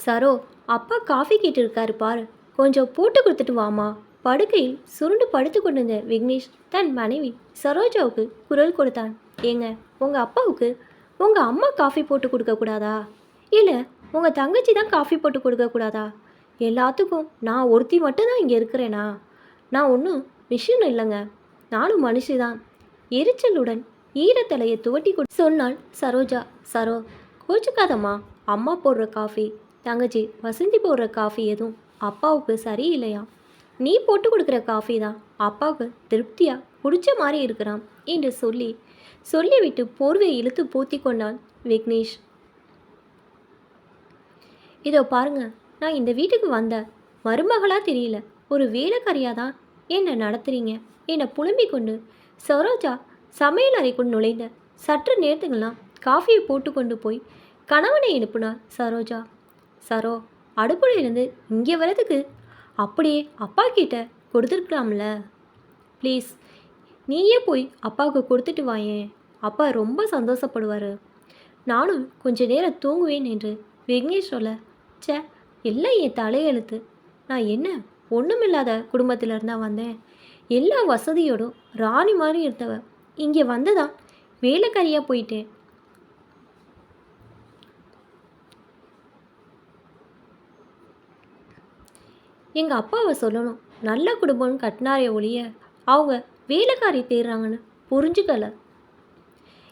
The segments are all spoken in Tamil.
சரோ, அப்பா காஃபி கேட்டிருக்காரு பாரு, கொஞ்சம் போட்டு கொடுத்துட்டு வாமா. படுக்கையில் சுருண்டு படுத்து கொண்டிருந்த விக்னேஷ் தன் மனைவி சரோஜாவுக்கு குரல் கொடுத்தான். ஏங்க, உங்கள் அப்பாவுக்கு உங்கள் அம்மா காஃபி போட்டு கொடுக்கக்கூடாதா? இல்லை, உங்கள் தங்கச்சி தான் காஃபி போட்டு கொடுக்கக்கூடாதா? எல்லாத்துக்கும் நான் ஒருத்தி மட்டும்தான் இங்கே இருக்கிறேனா? நான் ஒன்றும் மிஷின் இல்லைங்க, நானும் மனுஷி தான். எரிச்சலுடன் ஈரத்தலையை துவட்டி சொன்னாள் சரோஜா. சரோ, கோச்சுக்காதம்மா, அம்மா போடுற காஃபி, தங்கச்சி வசந்தி போடுற காஃபி எதுவும் அப்பாவுக்கு சரியில்லையா? நீ போட்டு கொடுக்குற காஃபி தான் அப்பாவுக்கு திருப்தியாக குடிச்ச மாதிரி இருக்கிறான் என்று சொல்லிவிட்டு போர்வை இழுத்து பூத்தி கொண்டான் விக்னேஷ். இதோ பாருங்க, நான் இந்த வீட்டுக்கு வந்த மருமகளாக தெரியல, ஒரு வேலைக்காரியாக தான் என்னை நடத்துகிறீங்க என்னை புலம்பிக் கொண்டு சரோஜா சமையல் அறைக்குள் நுழைந்த சற்று நேரத்துக்கெல்லாம் காஃபியை போட்டு கொண்டு போய் கணவனை எழுப்புனார் சரோஜா. சரோ, அடுப்புலேருந்து இங்கே வரதுக்கு அப்படியே அப்பா கிட்ட கொடுத்துருக்கலாம்ல. ப்ளீஸ், நீயே போய் அப்பாவுக்கு கொடுத்துட்டு வாயேன், அப்பா ரொம்ப சந்தோஷப்படுவார். நானும் கொஞ்ச நேரம் தூங்குவேன் என்று விக்னேஷ் சொல்ல, சே, எல்லாம் என் தலையெழுத்து. நான் என்ன ஒன்றுமில்லாத குடும்பத்தில் இருந்தால் வந்தேன். எல்லா வசதியோடும் ராணி மாதிரி இருந்தவ இங்கே வந்துதான் வேலைக்காரியாக போயிட்டேன். எங்கள் அப்பாவை சொல்லணும், நல்ல குடும்பம்னு கட்டினாரே ஒழிய அவங்க வேலைக்காரி தேடுறாங்கன்னு புரிஞ்சுக்கல.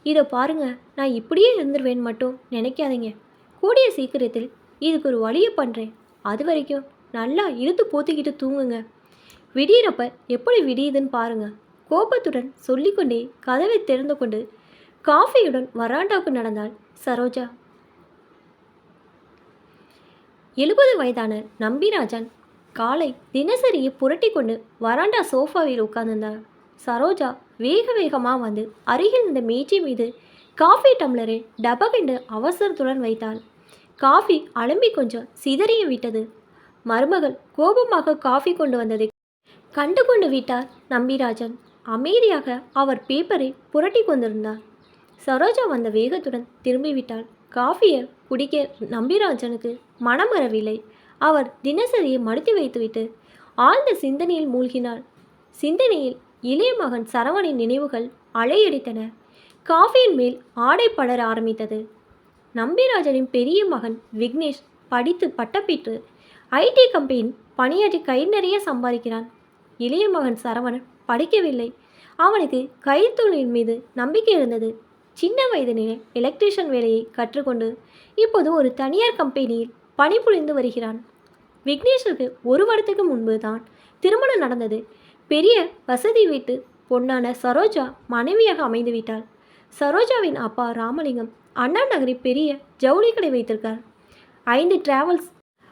இதை பாருங்க, நான் இப்படியே இருந்துருவேன்னு மட்டும் நினைக்காதீங்க. கூடிய சீக்கிரத்தில் இதுக்கு ஒரு வழியை பண்ணுறேன். அது வரைக்கும் நல்லா இழுத்து போத்திக்கிட்டு தூங்குங்க. விடியிறப்ப எப்படி விடியுதுன்னு பாருங்க. கோபத்துடன் சொல்லிக்கொண்டே கதவை திறந்து கொண்டு காஃபியுடன் வராண்டாவுக்கு நடந்தாள் சரோஜா. 70 வயதான நம்பிராஜன் காலை தினசரியை புரட்டி கொண்டு வராண்டா சோஃபாவில் உட்கார்ந்திருந்தார். சரோஜா வேக வேகமாக வந்து அருகில் இருந்த மேஜை மீது காஃபி டம்ளரை டபகென்று அவசரத்துடன் வைத்தாள். காஃபி அலம்பி கொஞ்சம் சிதறிய விட்டது. மருமகள் கோபமாக காஃபி கொண்டு வந்ததை கண்டு கொண்டு விட்டார் நம்பிராஜன். அமைதியாக அவர் பேப்பரை புரட்டி கொண்டிருந்தார். சரோஜா வந்த வேகத்துடன் திரும்பிவிட்டாள். காஃபியை குடிக்க நம்பிராஜனுக்கு மனம் வரவில்லை. அவர் தினசரியை மடித்து வைத்துவிட்டு ஆழ்ந்த சிந்தனையில் மூழ்கினார். சிந்தனையில் இளைய மகன் சரவணின் நினைவுகள் அலையடித்தன. காஃபியின் மேல் ஆடை படர ஆரம்பித்தது. நம்பிராஜனின் பெரிய மகன் விக்னேஷ் படித்து பட்டப்பெற்று ஐடி கம்பெனி பணியாற்றி கை நிறைய சம்பாதிக்கிறான். இளைய மகன் சரவணன் படிக்கவில்லை. அவனுக்கு கைத்தொழில் மீது நம்பிக்கை இருந்தது. சின்ன வயதிலே எலக்ட்ரீஷியன் வேலையை கற்றுக்கொண்டு இப்போது ஒரு தனியார் கம்பெனியில் பணிபுரிந்து வருகிறான். விக்னேஷுக்கு 1 வருடத்துக்கு முன்பு தான் திருமணம் நடந்தது. பெரிய வசதி வீட்டு பொன்னான சரோஜா மனைவியாக அமைந்து விட்டாள். சரோஜாவின் அப்பா ராமலிங்கம் அண்ணா நகரில் பெரிய ஜவுளி கடை வைத்திருக்கார். 5 டிராவல்ஸ்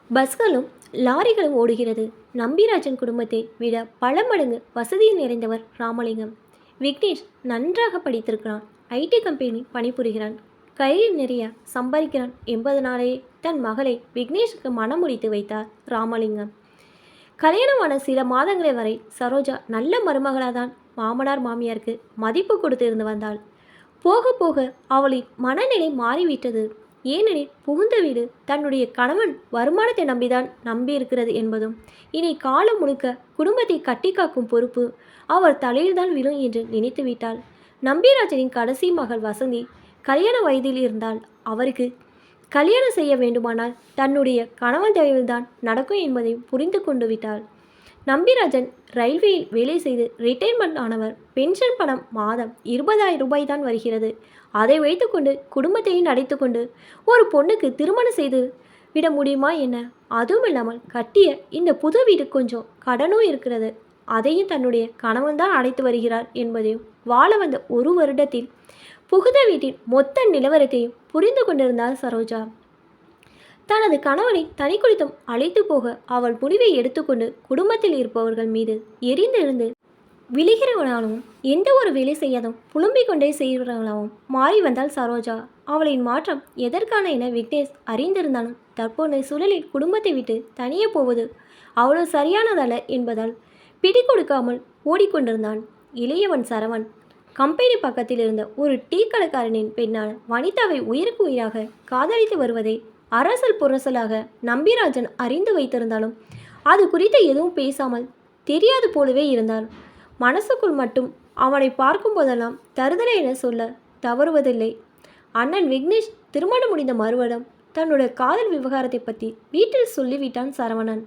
பஸ்களும் லாரிகளும் ஓடுகிறது. நம்பிராஜன் குடும்பத்தை விட பல மடங்கு வசதியில் நிறைந்தவர் ராமலிங்கம். விக்னேஷ் நன்றாக படித்திருக்கிறான். IT company பணிபுரிகிறான். கையில் நிறைய சம்பாதிக்கிறான் என்பதனாலே தன் மகளை விக்னேஷுக்கு மனம் முடித்து வைத்தார் ராமலிங்கம். கல்யாணமான சில மாதங்களே வரை சரோஜா நல்ல மருமகளாக தான் மாமனார் மாமியாருக்கு மதிப்பு கொடுத்து இருந்து வந்தாள். போக போக அவளின் மனநிலை மாறிவிட்டது. ஏனெனில் புகுந்த வீடு தன்னுடைய கணவன் வருமானத்தை நம்பி இருக்கிறது என்பதும் இனி காலம் முழுக்க குடும்பத்தை கட்டி காக்கும் பொறுப்பு அவர் தலையில்தான் விழும் என்று நினைத்து விட்டாள். நம்பிராஜனின் கடைசி மகள் வசந்தி கல்யாண வயதில் இருந்தால் அவருக்கு கல்யாணம் செய்ய வேண்டுமானால் தன்னுடைய கணவன் தயவில்தான் நடக்கும் என்பதையும் புரிந்து கொண்டு விட்டாள். நம்பிராஜன் ரயில்வேயில் வேலை செய்து ரிட்டைர்மெண்ட் ஆனவர். பென்ஷன் பணம் மாதம் 20,000 ரூபாய் தான் வருகிறது. அதை வைத்துக்கொண்டு குடும்பத்தையும் அடைத்து கொண்டு ஒரு பொண்ணுக்கு திருமணம் செய்து விட முடியுமா என்ன? அதுவும் இல்லாமல் கட்டிய இந்த புது வீடு கொஞ்சம் கடனும் இருக்கிறது. அதையும் தன்னுடைய கணவன் தான் அடைத்து வருகிறார் என்பதையும் வாழ வந்த 1 வருடத்தில் புகுந்த வீட்டின் மொத்த நிலவரத்தையும் புரிந்து கொண்டிருந்தார் சரோஜா. தனது கணவனை தனி குடித்தம் அழைத்து போக அவள் முடிவை எடுத்துக்கொண்டு குடும்பத்தில் இருப்பவர்கள் மீது எரிந்திருந்து விழுகிறவனாலும் எந்த ஒரு வேலை செய்யாதும் புலம்பிக் கொண்டே செய்கிறவனாகவும் மாறி வந்தாள் சரோஜா. அவளின் மாற்றம் எதற்கான என விக்னேஷ் அறிந்திருந்தாலும் தற்போதைய சூழலில் குடும்பத்தை விட்டு தனியே போவது அவ்வளவு சரியானதல்ல என்பதால் பிடி கொடுக்காமல் ஓடிக்கொண்டிருந்தான். இளையவன் சரவண் கம்பெனி பக்கத்தில் இருந்த ஒரு டீ கடைக்காரனின் பெண்ணான வனிதாவை உயிருக்கு உயிராக காதலித்து வருவதை அரசல் புரசலாக நம்பிராஜன் அறிந்து வைத்திருந்தாலும் அது குறித்து எதுவும் பேசாமல் தெரியாது போலவே இருந்தார். மனசுக்குள் மட்டும் அவனை பார்க்கும் போதெல்லாம் தருதலை என சொல்ல தவறுவதில்லை. அண்ணன் விக்னேஷ் திருமணம் முடிந்த மறுவடம் தன்னுடைய காதல் விவகாரத்தை பற்றி வீட்டில் சொல்லிவிட்டான் சரவணன்.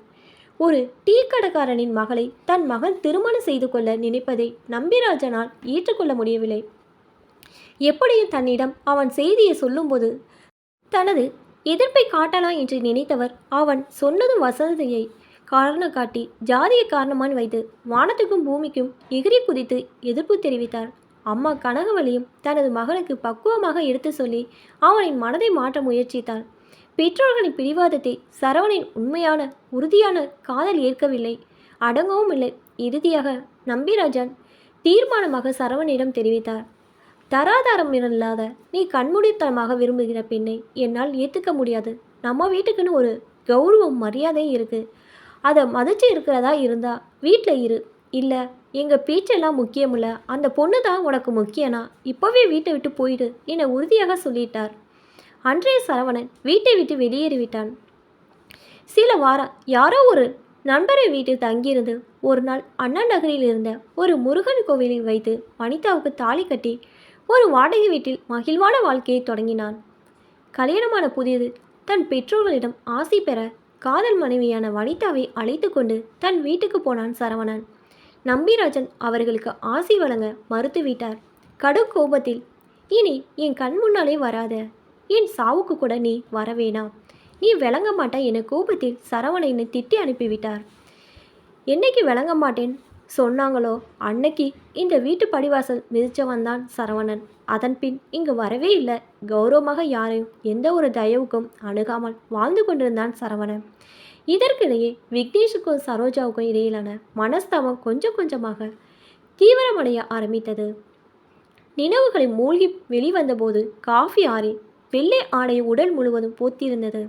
ஒரு டீ கடைக்காரனின் மகளை தன் மகன் திருமணம் செய்து கொள்ள நினைப்பதை நம்பிராஜனால் ஏற்றுக்கொள்ள முடியவில்லை. எப்படியும் தன்னிடம் அவன் செய்தியை சொல்லும்போது தனது எதிர்ப்பை காட்டலாம் என்று நினைத்தவர் அவன் சொன்னதும் வசதியை காரணம் காட்டி ஜாதிய காரணமான் வைத்து வானத்துக்கும் பூமிக்கும் எகிரி குதித்து எதிர்ப்பு தெரிவித்தார். அம்மா கனகவலியும் தனது மகனுக்கு பக்குவமாக எடுத்து சொல்லி அவனின் மனதை மாற்ற முயற்சித்தார். பெற்றோர்களின் பிடிவாதத்தை சரவணின் உண்மையான உறுதியான காதல் ஏற்கவில்லை, அடங்கவும் இல்லை. இறுதியாக நம்பிராஜன் தீர்மானமாக சரவணிடம் தெரிவித்தார். தராதாரம் இல்லாத நீ கண்மூடித்தனமாக விரும்புகிற பெண்ணை என்னால் ஏற்றுக்க முடியாது. நம்ம வீட்டுக்குன்னு ஒரு கௌரவம் மரியாதை இருக்குது. அதை மதிச்சு இருக்கிறதா இருந்தா வீட்டில் இரு. இல்லை எங்கள் பேச்செல்லாம் முக்கியமில்ல, அந்த பொண்ணு தான் உனக்கு முக்கியனா இப்போவே வீட்டை விட்டு போயிடு என உறுதியாக சொல்லிட்டார். அன்றைய சரவணன் வீட்டை விட்டு வெளியேறிவிட்டான். சில வாரம் யாரோ ஒரு நண்பரை வீட்டில் தங்கியிருந்து ஒரு நாள் அண்ணா நகரில் இருந்த ஒரு முருகன் கோவிலில் வைத்து வனிதாவுக்கு தாலி கட்டி ஒரு வாடகை வீட்டில் மகிழ்வான வாழ்க்கையை தொடங்கினான். கல்யாணமான புதியது தன் பெற்றோர்களிடம் ஆசி பெற காதல் மனைவியான வனிதாவை அழைத்து கொண்டு தன் வீட்டுக்கு போனான் சரவணன். நம்பிராஜன் அவர்களுக்கு ஆசி வழங்க மறுத்துவிட்டார். கடு கோபத்தில், இனி என் கண் முன்னாலே வராத, என் சாவுக்கு கூட நீ வரவேணாம், நீ விளங்க மாட்டா என கோபத்தில் சரவணனை திட்டி அனுப்பிவிட்டார். என்னைக்கு விளங்க மாட்டேன் சொன்னாங்களோ அன்னைக்கு இந்த வீட்டு படிவாசல் மிதிச்சவன் தான் சரவணன். அதன் பின் இங்கு வரவே இல்லை. கௌரவமாக யாரையும் எந்த ஒரு தயவுக்கும் அணுகாமல் வாழ்ந்து கொண்டிருந்தான் சரவணன். இதற்கிடையே விக்னேஷுக்கும் சரோஜாவுக்கும் இடையிலான மனஸ்தாபம் கொஞ்சம் கொஞ்சமாக தீவிரமடைய ஆரம்பித்தது. நினைவுகளை மூழ்கி வெளிவந்தபோது காஃபி ஆறி வெள்ளை ஆடை உடல் முழுவதும் போத்திருந்தது.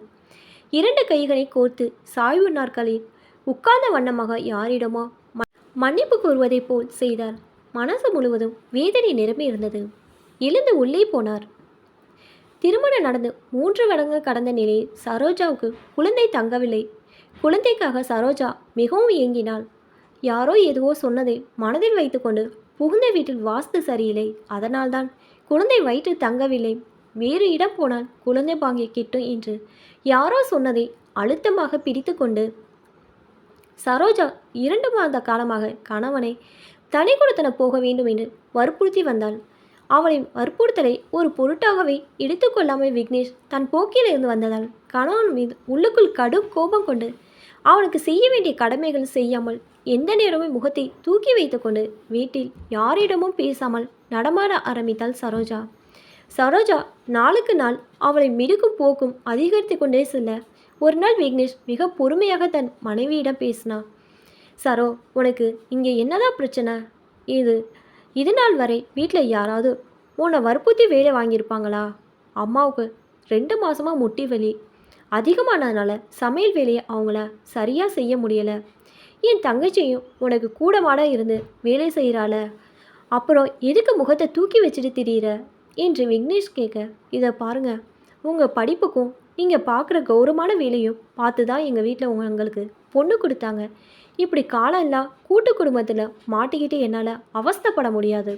2 கைகளை கோர்த்து சாய்வு நாற்காலில் உட்கார்ந்த வண்ணமாக யாரிடமோ மன்னிப்பு கூறுவதைப் போல் செய்தார். மனசு முழுவதும் வேதனை நிரம்பி இருந்தது. எழுந்து உள்ளே போனார். திருமணம் நடந்து 3 வருடங்கள் கடந்த நிலையில் சரோஜாவுக்கு குழந்தை தங்கவில்லை. குழந்தைக்காக சரோஜா மிகவும் ஏங்கினாள். யாரோ எதுவோ சொன்னதை மனதில் வைத்துக்கொண்டு புகுந்த வீட்டில் வாஸ்து சரியில்லை, அதனால்தான் குழந்தை வயிற்றில் தங்கவில்லை, வேறு இடம் போனால் குழந்தை பாங்கிய கிட்டும் என்று யாரோ சொன்னதை அழுத்தமாக பிடித்து கொண்டு சரோஜா 2 மாத காலமாக கணவனை தனி கொடுத்தன போக வேண்டும் என்று வற்புறுத்தி வந்தாள். அவளின் வற்புறுத்தலை ஒரு பொருட்டாகவே எடுத்துக்கொள்ளாமல் விக்னேஷ் தன் போக்கில் இருந்து வந்ததால் கணவன் மீது உள்ளுக்குள் கடும் கோபம் கொண்டு அவனுக்கு செய்ய வேண்டிய கடமைகள் செய்யாமல் எந்த நேரமும் முகத்தை தூக்கி வைத்து கொண்டு வீட்டில் யாரிடமும் பேசாமல் நடமாட ஆரம்பித்தாள் சரோஜா. சரோஜா நாளுக்கு நாள் அவளை மிடுக்கும் போக்கும் அதிகரித்து கொண்டே செல்ல ஒரு நாள் விக்னேஷ் மிக பொறுமையாக தன் மனைவியிடம் பேசினான். சரோ, உனக்கு இங்கே என்னதான் பிரச்சனை? இது நாள் வரை வீட்டில் யாராவது உன்னை வற்புறுத்தி வேலை வாங்கியிருப்பாங்களா? அம்மாவுக்கு 2 மாதமாக முட்டி வலி அதிகமானதுனால சமையல் வேலையை அவங்கள சரியாக செய்ய முடியலை. என் தங்கச்சியும் உனக்கு கூடமாட இருந்து வேலை செய்கிறாள, அப்புறம் எதுக்கு முகத்தை தூக்கி வச்சுட்டு திரியிற என்று விக்னேஷ் கேட்க, இதை பாருங்க, உங்கள் படிப்புக்கும் நீங்கள் பார்க்குற கௌரவமான வேலையும் பார்த்து தான் எங்கள் வீட்டில் உங்களுக்கு பொண்ணு கொடுத்தாங்க. இப்படி காலம்லாம் கூட்டு குடும்பத்தில் மாட்டிக்கிட்டு என்னால் அவஸ்தைப்பட முடியாது.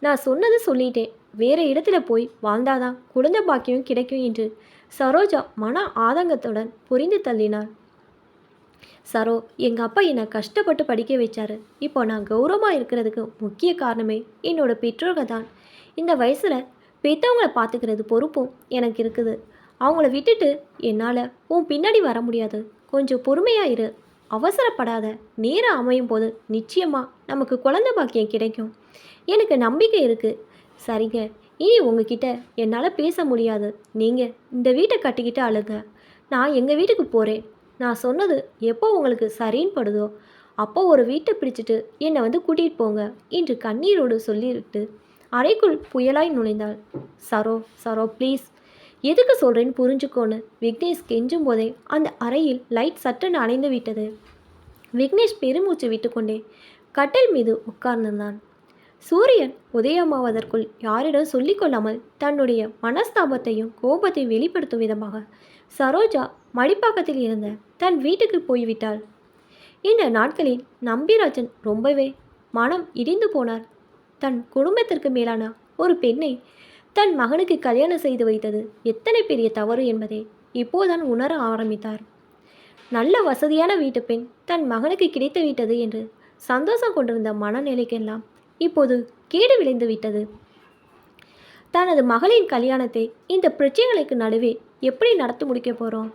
நான் சொன்னது சொல்லிட்டேன், வேறு இடத்துல போய் வாழ்ந்தாதான் குழந்தை பாக்கியம் கிடைக்கும் என்று சரோஜா மன ஆதங்கத்துடன் புரிந்து தள்ளினார். சரோ, எங்கள் அப்பா என்னை கஷ்டப்பட்டு படிக்க வச்சாரு. இப்போ நான் கௌரவமாக இருக்கிறதுக்கு முக்கிய காரணமே என்னோட பெற்றோர்கள் தான். இந்த வயசில் பெற்றவங்களை பார்த்துக்கிறது பொறுப்பும் எனக்கு இருக்குது. அவங்கள விட்டுட்டு என்னால் உன் பின்னாடி வர முடியாது. கொஞ்சம் பொறுமையாக இரு, அவசரப்படாத. நேரம் அமையும் போது நிச்சயமாக நமக்கு குழந்தை பாக்கியம் கிடைக்கும். எனக்கு நம்பிக்கை இருக்குது. சரிங்க, இனி உங்ககிட்ட என்னால் பேச முடியாது. நீங்கள் இந்த வீட்டை கட்டிக்கிட்டு அழுங்க. நான் எங்கள் வீட்டுக்கு போகிறேன். நான் சொன்னது எப்போ உங்களுக்கு சரின்னு படுதோ அப்போ ஒரு வீட்டை பிடிச்சிட்டு என்னை வந்து கூட்டிகிட்டு போங்க என்று கண்ணீரோடு சொல்லிவிட்டு அறைக்குள் புயலாய் நுழைந்தாள். சரோ ப்ளீஸ், எதுக்கு சொல்கிறேன்னு புரிஞ்சுக்கோன்னு விக்னேஷ் கெஞ்சும் போதே அந்த அறையில் லைட் சட்டுன்னு அணைந்து விட்டது. விக்னேஷ் பெருமூச்சு விட்டுக்கொண்டே கட்டில் மீது உட்கார்ந்திருந்தான். சூரியன் உதயமாவதற்குள் யாரிடம் சொல்லிக்கொள்ளாமல் தன்னுடைய மனஸ்தாபத்தையும் கோபத்தையும் வெளிப்படுத்தும் விதமாக சரோஜா மடிப்பாக்கத்தில் இருந்த தன் வீட்டுக்கு போய்விட்டாள். இந்த நாட்களில் நம்பிராஜன் ரொம்பவே மனம் இடிந்து போனார். தன் குடும்பத்திற்கு மேலான ஒரு பெண்ணை தன் மகனுக்கு கல்யாணம் செய்து வைத்தது எத்தனை பெரிய தவறு என்பதை இப்போதான் உணர ஆரம்பித்தார். நல்ல வசதியான வீட்டு பெண் தன் மகனுக்கு கிடைத்து விட்டது என்று சந்தோஷம் கொண்டிருந்த மனநிலைக்கெல்லாம் இப்போது கேடு விளைந்து விட்டது. தனது மகளின் கல்யாணத்தை இந்த பிரச்சனைகளுக்கு நடுவே எப்படி நடத்தி முடிக்க போகிறோம்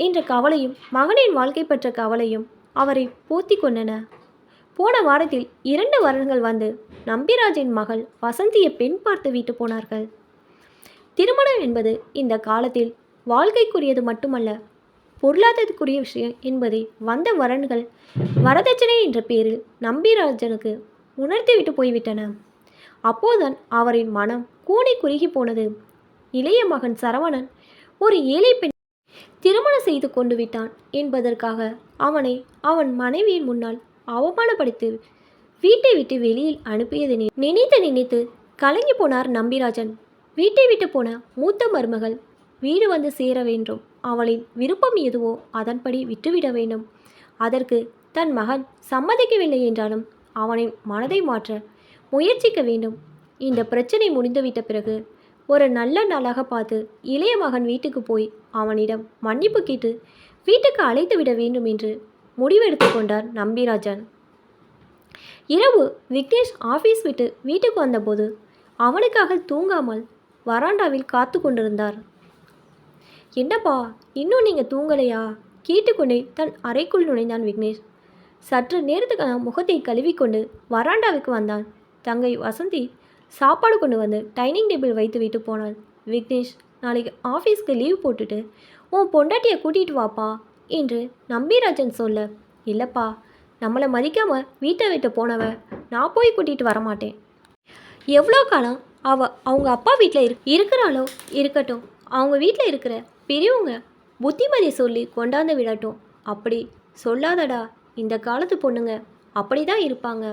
என்ற கவலையும் மகனின் வாழ்க்கை பற்ற கவலையும் அவரை போத்தி கொண்டன. போன வாரத்தில் 2 வருடங்கள் வந்து நம்பிராஜின் மகள் வசந்தியை பெண் பார்த்து விட்டு போனார்கள். திருமணம் என்பது இந்த காலத்தில் வாழ்க்கைக்குரியது மட்டுமல்ல, பொருளாதாரத்துக்குரிய விஷயம் என்பதை வந்த வரன்கள் வரதட்சணை என்ற பேரில் நம்பிராஜனுக்கு உணர்த்திவிட்டு போய்விட்டன. அப்போதுதான் அவரின் மனம் கூனி குறுகி போனது. இளைய மகன் சரவணன் ஒரு ஏழை பெண் திருமணம் செய்து கொண்டு விட்டான் என்பதற்காக அவனை அவன் மனைவியின் முன்னால் அவமானப்படுத்தி வீட்டை விட்டு வெளியில் அனுப்பியதை நினைத்து கலங்கி போனார் நம்பிராஜன். வீட்டை விட்டு போன மூத்த மருமகள் வீடு வந்து சேர வேண்டும். அவளின் விருப்பம் எதுவோ அதன்படி விட்டுவிட வேண்டும். அதற்கு தன் மகன் சம்மதிக்கவில்லை என்றாலும் அவனின் மனதை மாற்ற முயற்சிக்க வேண்டும். இந்த பிரச்சனை முடிந்துவிட்ட பிறகு ஒரு நல்ல நாளாக பார்த்து இளைய மகன் வீட்டுக்கு போய் அவனிடம் மன்னிப்பு கேட்டு வீட்டுக்கு அழைத்து விட வேண்டும் என்று முடிவெடுத்து கொண்டார் நம்பிராஜன். இரவு விக்னேஷ் ஆஃபீஸ் விட்டு வீட்டுக்கு வந்தபோது அவனுக்காக தூங்காமல் வராண்டாவில் காத்து கொண்டிருந்தார். என்னப்பா, இன்னும் நீங்கள் தூங்கலையா? கேட்டுக்கொண்டே தன் அறைக்குள் நுழைந்தான் விக்னேஷ். சற்று நேரத்துக்கு முகத்தை கழுவிக்கொண்டு வராண்டாவுக்கு வந்தான். தங்கை வசந்தி சாப்பாடு கொண்டு வந்து டைனிங் டேபிள் வைத்து விட்டு போனாள். விக்னேஷ், நாளைக்கு ஆஃபீஸ்க்கு லீவ் போட்டுட்டு உன் பொண்டாட்டியை கூட்டிகிட்டு வாப்பா என்று நம்பிராஜன் சொல்ல, இல்லைப்பா, நம்மளை மதிக்காமல் வீட்டை விட்டு போனவ நான் போய் கூட்டிகிட்டு வரமாட்டேன். எவ்வளோ காலம் அவங்க அப்பா வீட்டில் இருக்கிறாளோ இருக்கட்டும். அவங்க வீட்டில் இருக்கிற பெரியவங்க புத்திமதி சொல்லி கொண்டாந்து விடட்டும். அப்படி சொல்லாதடா, இந்த காலத்து பொண்ணுங்க அப்படி தான் இருப்பாங்க.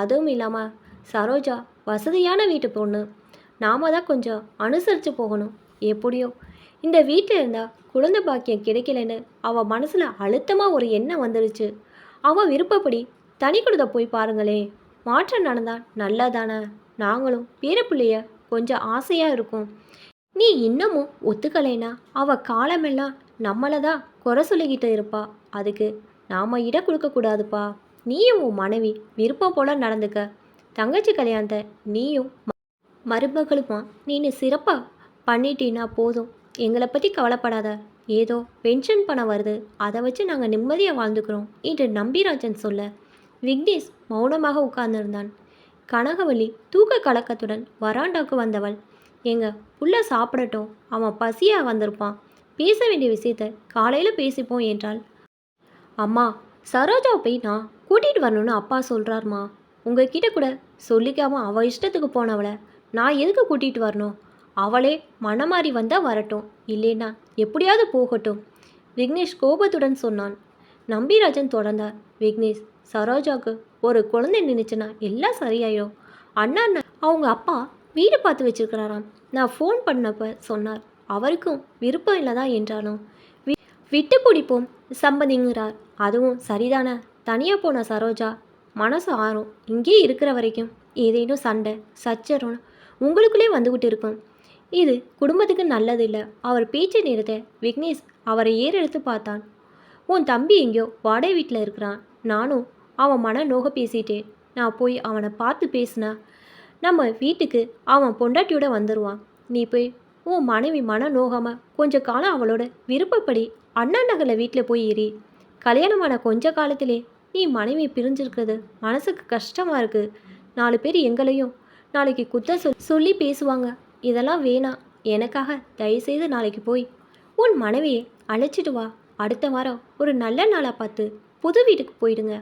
அதுவும் இல்லாமல் சரோஜா வசதியான வீட்டு பொண்ணு. நாம தான் கொஞ்சம் அனுசரித்து போகணும். எப்படியோ இந்த வீட்டில் இருந்தால் குழந்தை பாக்கியம் கிடைக்கலன்னு அவள் மனசில் அழுத்தமாக ஒரு எண்ணம் வந்துடுச்சு. அவள் விருப்பப்படி தனி குடும்பம் போய் பாருங்களே, மாற்றம் நடந்தால் நல்லதானே. நாங்களும் பேரப்பிள்ளைய கொஞ்சம் ஆசையாக இருக்கும். நீ இன்னமும் ஒத்துக்கலைன்னா அவள் காலமெல்லாம் நம்மளை தான் குறை சொல்லிக்கிட்டு இருப்பா. அதுக்கு நாம் இடம் கொடுக்கக்கூடாதுப்பா. நீயும் உன் மனைவி விருப்பம் போல் நடந்துக்க. தங்கச்சி கல்யாணத்தை நீயும் மருமகளுமா நீனு சிறப்பாக பண்ணிட்டீன்னா போதும். எங்களை பற்றி கவலைப்படாத. ஏதோ பென்ஷன் பணம் வருது, அதை வச்சு நாங்கள் நிம்மதியாக வாழ்ந்துக்கிறோம் என்று நம்பிராஜன் சொல்ல விக்னேஷ் மௌனமாக உட்கார்ந்திருந்தான். கனகவள்ளி தூக்க கலக்கத்துடன் வராண்டாவுக்கு வந்தவள், எங்க புள்ள சாப்பிடட்டும், அவன் பசியாக வந்திருப்பான், பேச வேண்டிய விஷயத்தை காலையில் பேசிப்போம் என்றாள். அம்மா, சரோஜாவை போய் நான் கூட்டிகிட்டு வரணும்னு அப்பா சொல்கிறாருமா. உங்ககிட்ட கூட சொல்லிக்காமல் அவள் இஷ்டத்துக்கு போனவளை நான் எதுக்கு கூட்டிகிட்டு வரணும்? அவளே மனமாறி வந்தால் வரட்டும், இல்லைன்னா எப்படியாவது போகட்டும், விக்னேஷ் கோபத்துடன் சொன்னான். நம்பிராஜன் தொடர்ந்தார். விக்னேஷ், சரோஜாவுக்கு ஒரு குழந்தை நினைச்சுன்னா எல்லாம் சரியாயிடும். அண்ணா அவங்க அப்பா வீடு பார்த்து வச்சிருக்கிறாராம். நான் ஃபோன் பண்ணப்போ சொன்னார். அவருக்கும் விருப்பம் இல்லைதான் என்றாலும் விட்டு பிடிப்போம் சம்பந்திங்கிறார். அதுவும் சரிதானே. தனியாக போன சரோஜா மனசு ஆறும். இங்கே இருக்கிற வரைக்கும் ஏதேனும் சண்டை சச்சரவு உங்களுக்குள்ளே வந்துக்கிட்டு இருக்கும். இது குடும்பத்துக்கு நல்லதில்லை. அவர் பேச்சை நிறுத்த விக்னேஷ் அவரை ஏறெடுத்து பார்த்தான். உன் தம்பி எங்கேயோ வாடகை வீட்டில் இருக்கிறான். நானும் அவன் மன நோக பேசிட்டேன். நான் போய் அவனை பார்த்து பேசினா நம்ம வீட்டுக்கு அவன் பொண்டாட்டியோட வந்துடுவான். நீ போய் உன் மனைவி மன நோகாமல் கொஞ்சம் காலம் அவளோட விருப்பப்படி அண்ணா நகரில் வீட்டில் போய் ஏறி. கல்யாணமான கொஞ்ச காலத்திலே நீ மனைவி பிரிஞ்சிருக்கிறது மனசுக்கு கஷ்டமாக இருக்குது. 4 பேர் எங்களையும் நாளைக்கு சொல்லி பேசுவாங்க. இதெல்லாம் வேணாம். எனக்காக தயவுசெய்து நாளைக்கு போய் உன் மனைவியை அழைச்சிட்டு வா. அடுத்த வாரம் ஒரு நல்ல நாளாக பார்த்து புது வீட்டுக்கு போயிடுங்க.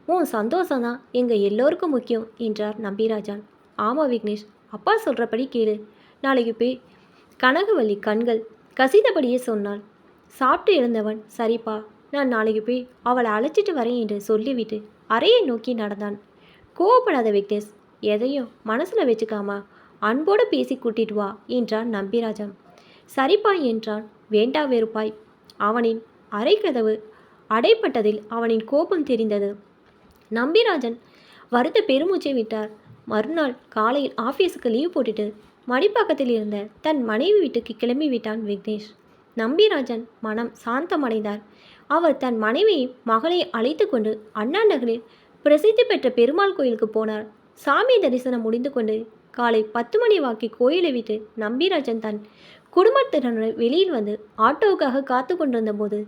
உன் சந்தோஷம்தான் எங்கள் எல்லோருக்கும் முக்கியம் என்றார் நம்பிராஜன். ஆமாம் விக்னேஷ், அப்பா சொல்கிறபடி கேளு. நாளைக்கு போய் கனகவள்ளி கண்கள் கசிதபடியே சொன்னாள். சாப்பிட்டு எழுந்தவன், சரிப்பா, நான் நாளைக்கு போய் அவளை அழைச்சிட்டு வரேன் என்று சொல்லிவிட்டு அறையை நோக்கி நடந்தான். கோவப்படாத விக்னேஷ், எதையும் மனசில் வச்சுக்காமா அன்போடு பேசி கூட்டிட்டு வா என்றான் நம்பிராஜன். சரிப்பா என்றான் வேண்டா வெறுப்பாய். அவனின் அறைக்கதவு அடைப்பட்டதில் அவனின் கோபம் தெரிந்தது. நம்பிராஜன் வருத்த பெருமூச்சை விட்டார். மறுநாள் காலையில் ஆஃபீஸுக்கு லீவ் போட்டுட்டு மடிப்பக்கத்தில் இருந்த தன் மனைவி வீட்டுக்கு கிளம்பி விட்டான் விக்னேஷ். நம்பிராஜன் மனம் சாந்தமடைந்தார். அவர் தன் மனைவியை மகளை அழைத்து கொண்டு அண்ணா நகரில் பிரசித்தி பெற்ற பெருமாள் கோயிலுக்கு போனார். சாமி தரிசனம் முடிந்து கொண்டு காலை 10 மணி வாக்கி கோயிலை விட்டு நம்பிராஜன் தன் குடும்பத்தினருடன் வெளியில் வந்து ஆட்டோவுக்காக காத்து கொண்டிருந்த போது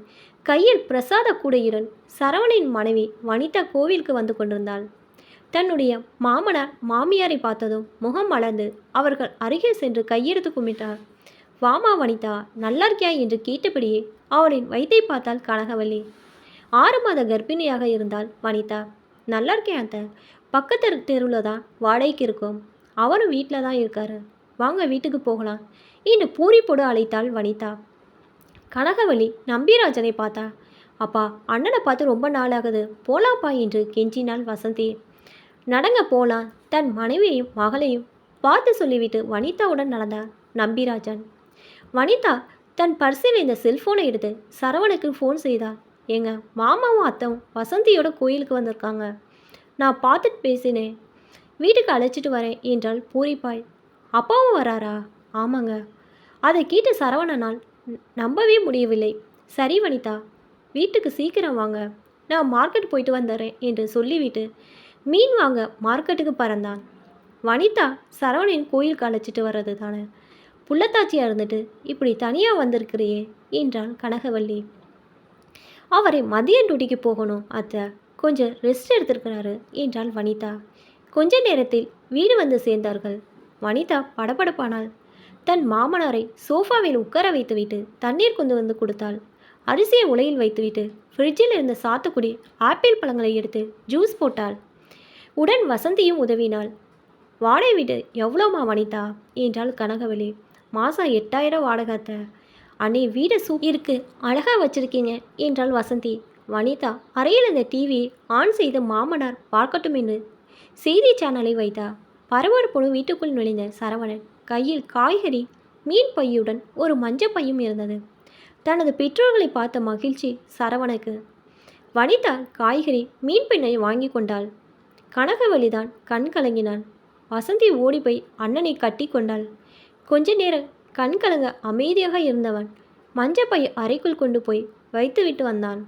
கையில் பிரசாத கூடையுடன் சரவணின் மனைவி வனிதா கோவிலுக்கு வந்து கொண்டிருந்தாள். தன்னுடைய மாமனார் மாமியாரை பார்த்ததும் முகம் மலர்ந்து அவர்கள் அருகில் சென்று கையெடுத்து கும்பிட்டார். வாமா வனிதா, நல்லா இருக்கியா என்று கேட்டபடியே அவளின் வயித்தை பார்த்தாள் கனகவல்லி. 6 மாத கர்ப்பிணியாக இருந்தால் வனிதா. நல்லா இருக்கேன் அத்தை, பக்கத்து தெருவில் தான் வாடகைக்கு இருக்கோம், அவரும் வீட்டில் தான் இருக்காரு, வாங்க வீட்டுக்கு போகலாம் என்று பூரி போடு அழைத்தாள் வனிதா. கனகவல்லி நம்பிராஜனை பார்த்தா. அப்பா, அண்ணனை பார்த்து ரொம்ப நாளாகுது, போலாப்பா என்று கெஞ்சினாள் வசந்தி. நடங்க போலாம். தன் மனைவியையும் மகளையும் பார்த்து சொல்லிவிட்டு வனிதாவுடன் நடந்தார் நம்பிராஜன். வனிதா தன் பர்சில் இந்த செல்ஃபோனை எடுத்து சரவணுக்கு ஃபோன் செய்தார். எங்க மாமாவும் அத்தவும் வசந்தியோட கோயிலுக்கு வந்திருக்காங்க, நான் பார்த்துட்டு பேசினேன், வீட்டுக்கு அழைச்சிட்டு வரேன் என்றாள் பூரிப்பாய். அப்பாவும் வராரா? ஆமாங்க. அதை கேட்டு சரவணனால் நம்பவே முடியவில்லை. சரி வனிதா, வீட்டுக்கு சீக்கிரம் வாங்க, நான் மார்க்கெட் போயிட்டு வந்துடுறேன் என்று சொல்லிவிட்டு மீன் வாங்க மார்க்கெட்டுக்கு பறந்தான். வனிதா சரவணின் கோயிலுக்கு அழைச்சிட்டு வர்றது தானே, புள்ளத்தாச்சியாக இருந்துட்டு இப்படி தனியாக வந்திருக்கிறியே என்றான் கனகவல்லி. அவரை மதிய டியூட்டிக்கு போகணும் அத்தை, கொஞ்சம் ரெஸ்ட் எடுத்திருக்கிறாரு என்றாள் வனிதா. கொஞ்ச நேரத்தில் வீடு வந்து சேர்ந்தார்கள். வனிதா படபடப்பானாள். தன் மாமனாரை சோஃபாவில் உட்கார வைத்துவிட்டு தண்ணீர் கொண்டு வந்து கொடுத்தாள். அரிசியை உலையில் வைத்துவிட்டு ஃப்ரிட்ஜில் இருந்த சாத்துக்குடி ஆப்பிள் பழங்களை எடுத்து ஜூஸ் போட்டாள். உடன் வசந்தியும் உதவினாள். வாடகை வீடு எவ்வளோமா வனிதா என்றாள் கனகவல்லி. மாதம் 8000 வாடகத்தை. அண்ணே, வீடு இருக்கு, அழகாக வச்சிருக்கீங்க என்றாள் வசந்தி. வனிதா அறையில் இந்த டிவியை ஆன் செய்து மாமனார் பார்க்கட்டும் என்று செய்தி சேனலை வைத்தார். பரபரப்போடு வீட்டுக்குள் நுழைந்த சரவணன் கையில் காய்கறி மீன் பையுடன் ஒரு மஞ்சள் பையும் இருந்தது. தனது பெற்றோர்களை பார்த்த மகிழ்ச்சி சரவணனுக்கு. வனிதா காய்கறி மீன் பையை வாங்கி கொண்டாள். கனகவல்லிதான் கண் கலங்கினான். வசந்தி ஓடிப்போய் அண்ணனை கட்டி கொண்டாள். கொஞ்ச நேரம் கண் கலங்க அமைதியாக இருந்தவன் மஞ்சப்பை அறைக்குள் கொண்டு போய் வைத்துவிட்டு வந்தான்.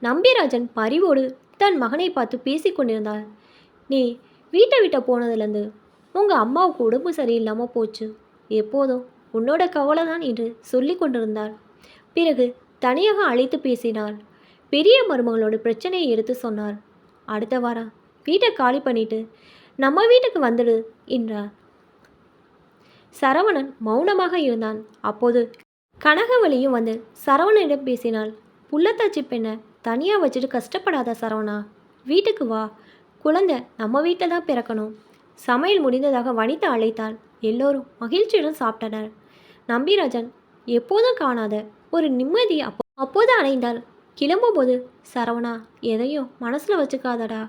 நம்பிராஜன் பரிவோடு தன் மகனை பார்த்து பேசி கொண்டிருந்தாள். நீ வீட்டை விட்ட போனதுலேருந்து உங்கள் அம்மாவுக்கு உடம்பு சரியில்லாமல் போச்சு, எப்போதும் உன்னோட கவலை தான் என்று சொல்லி கொண்டிருந்தாள். பிறகு தனியாக அழைத்து பேசினாள். பெரிய மருமகளோட பிரச்சனையை எடுத்து சொன்னார். அடுத்த வாரம் வீட்டை காலி பண்ணிட்டு நம்ம வீட்டுக்கு வந்துடு என்றார். சரவணன் மௌனமாக இருந்தான். அப்போது கனகவல்லியும் வந்து சரவணனிடம் பேசினாள். புள்ளத்தாச்சி பெண்ணை தனியாக வச்சுட்டு கஷ்டப்படாத சரவணா, வீட்டுக்கு வா, குழந்தை நம்ம வீட்டில் தான் பிறக்கணும். சமையல் முடிந்ததாக வனிதா அழைத்தாள். எல்லோரும் மகிழ்ச்சியுடன் சாப்பிட்டனர். நம்பிராஜன் எப்போதும் காணாத ஒரு நிம்மதி அப்போது அடைந்தாள். கிளம்பும்போது, சரவணா, எதையும் மனசில் வச்சுக்காதடா,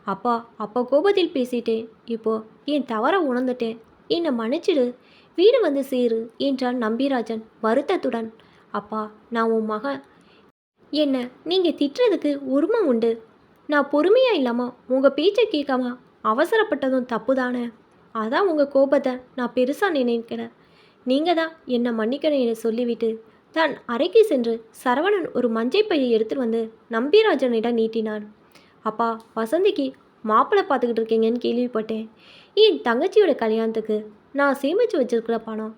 அப்பா கோபத்தில் பேசிட்டேன், இப்போ என் தவற உணர்ந்துட்டேன், என்னை மன்னிச்சிடு, வீடு வந்து சேரு என்றான் நம்பிராஜன் வருத்தத்துடன். அப்பா, நான் உன் மகன், என்ன நீங்கள் திட்டுறதுக்கு உரிமை உண்டு. நான் பொறுமையாக இல்லாமல் உங்கள் பேச்சை கேட்காம அவசரப்பட்டதும் தப்பு தானே, அதான் உங்கள் கோபத்தை நான் பெருசாக நினைக்கிறேன், நீங்கள் தான் என்னை மன்னிக்கணும் என சொல்லிவிட்டு தன் அறைக்கு சென்று சரவணன் ஒரு மஞ்சள் பையை எடுத்துட்டு வந்து நம்பிராஜனிடம் நீட்டினான். அப்பா, வசந்திக்கு மாப்பிள்ளை பார்த்துக்கிட்டு இருக்கீங்கன்னு கேள்விப்பட்டேன். என் தங்கச்சியோட கல்யாணத்துக்கு நான் சேமித்து வச்சுருக்கிற பணம்,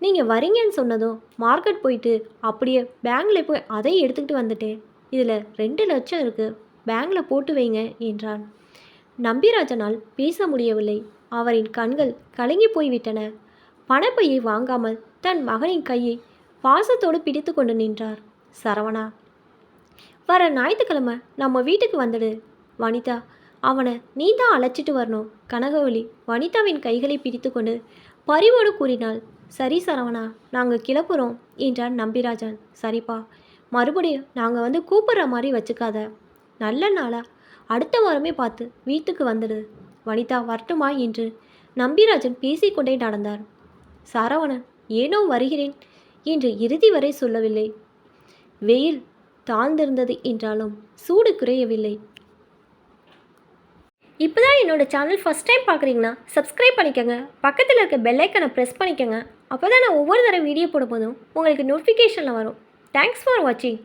நீங்கள் வரீங்கன்னு சொன்னதும் மார்க்கெட் போயிட்டு அப்படியே பேங்கில் போய் அதை எடுத்துக்கிட்டு வந்துட்டேன். இதில் 2 லட்சம் இருக்குது, பேங்கில் போட்டு வைங்க என்றான். நம்பிராஜனால் பேச முடியவில்லை. அவரின் கண்கள் கலங்கி போய்விட்டன. பணப்பையை வாங்காமல் தன் மகனின் கையை பாசத்தோடு பிடித்து கொண்டு நின்றார். சரவணா, வர ஞாயிற்றுக்கிழமை நம்ம வீட்டுக்கு வந்துடு. வனிதா, அவனை நீ தான் அழைச்சிட்டு வரணும். கனகவல்லி வனிதாவின் கைகளை பிடித்து கொண்டு பரிவோடு கூறினாள். சரி சரவணா, நாங்கள் கிளப்புறோம் என்றான் நம்பிராஜன். சரிப்பா, மறுபடியும் நாங்கள் வந்து கூப்பிட்ற மாதிரி வச்சுக்காத, நல்ல நாளா அடுத்த வாரமே பார்த்து வீட்டுக்கு வந்துடு. வனிதா வரட்டுமா என்று நம்பிராஜன் பேசிக்கொண்டே நடந்தார். சரவணன் ஏனோ வருகிறேன் என்று இறுதி வரை சொல்லவில்லை. வெயில் தாழ்ந்திருந்தது என்றாலும் சூடு குறையவில்லை. இப்போ தான் என்னோட சேனல் ஃபஸ்ட் டைம் பார்க்குறீங்கன்னா சப்ஸ்கிரைப் பண்ணிக்கோங்க. பக்கத்தில் இருக்க பெல் ஐக்கனை ப்ரெஸ் பண்ணிக்கோங்க. அப்போ தான் நான் ஒவ்வொரு தடவை வீடியோ போடும்போதும் உங்களுக்கு நோட்டிஃபிகேஷனில் வரும். தேங்க்ஸ் ஃபார் வாட்சிங்.